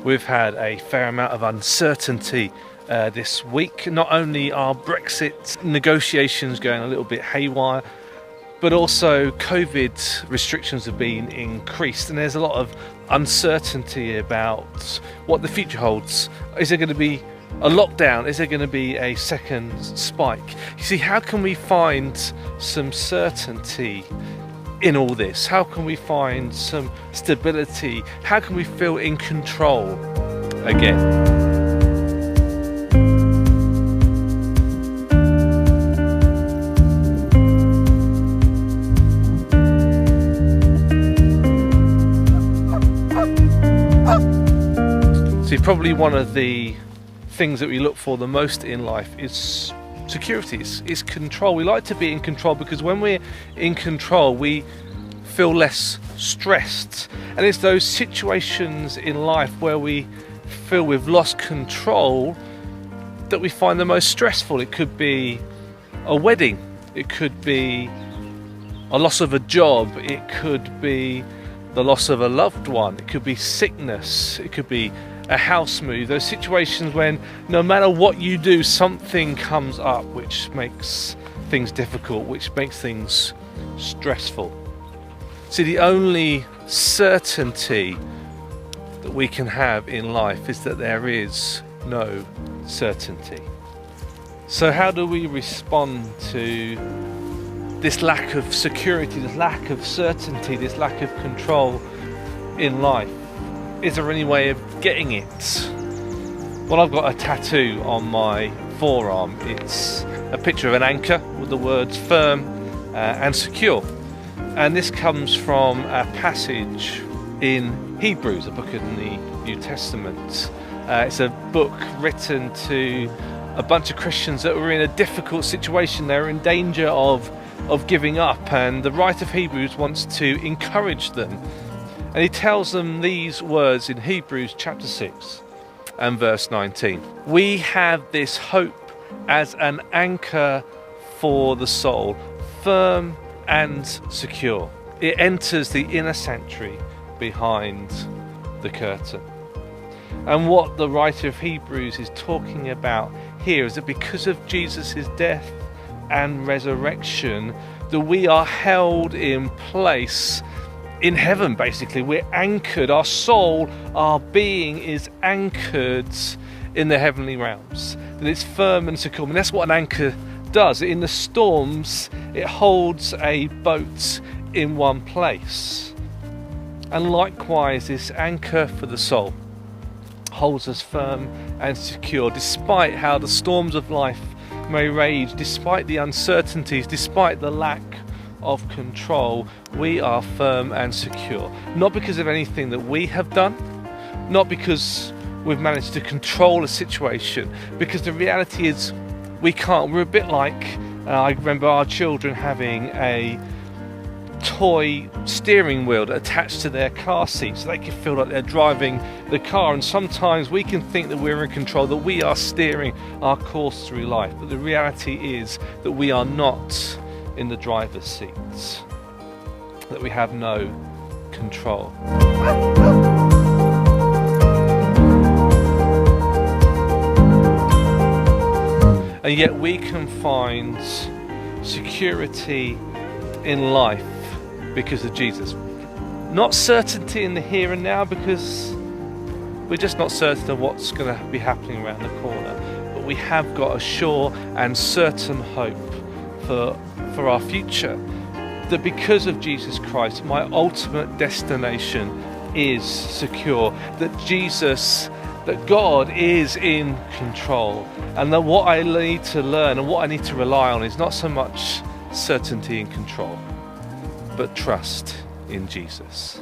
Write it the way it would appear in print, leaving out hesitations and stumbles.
We've had a fair amount of uncertainty this week. Not only are Brexit negotiations going a little bit haywire, but also COVID restrictions have been increased, and there's a lot of uncertainty about what the future holds. Is there going to be a lockdown? Is there going to be a second spike? You see, how can we find some certainty in all this? How can we find some stability? How can we feel in control again? See, probably one of the things that we look for the most in life is security, is control. We like to be in control because when we're in control, we feel less stressed. And it's those situations in life where we feel we've lost control that we find the most stressful. It could be a wedding, it could be a loss of a job, it could be the loss of a loved one, it could be sickness, it could be a house move. Those situations when no matter what you do, something comes up which makes things difficult, which makes things stressful. See, the only certainty that we can have in life is that there is no certainty. So how do we respond to this lack of security, this lack of certainty, this lack of control in life? Is there any way of getting it? Well, I've got a tattoo on my forearm. It's a picture of an anchor with the words firm and secure. And this comes from a passage in Hebrews, a book in the New Testament. It's a book written to a bunch of Christians that were in a difficult situation. They were in danger of giving up, and the writer of Hebrews wants to encourage them. And he tells them these words in Hebrews chapter 6 and verse 19. We have this hope as an anchor for the soul, firm and secure. It enters the inner sanctuary behind the curtain. And what the writer of Hebrews is talking about here is that because of Jesus' death and resurrection, that we are held in place in heaven. Basically, we're anchored. Our soul, our being is anchored in the heavenly realms. That it's firm and secure. And that's what an anchor does. In the storms, it holds a boat in one place. And likewise, this anchor for the soul holds us firm and secure, despite how the storms of life may rage, despite the uncertainties, despite the lack of control. We are firm and secure, not because of anything that we have done, not because we've managed to control a situation, because the reality is we can't. We're a bit like I remember our children having a toy steering wheel attached to their car seat so they can feel like they're driving the car, and sometimes we can think that we're in control, that we are steering our course through life, but the reality is that we are not in the driver's seat, that we have no control. And yet we can find security in life because of Jesus. Not certainty in the here and now, because we're just not certain of what's going to be happening around the corner, but we have got a sure and certain hope for our future, that because of Jesus Christ, my ultimate destination is secure, that God is in control, and that what I need to learn and what I need to rely on is not so much certainty and control, but trust in Jesus.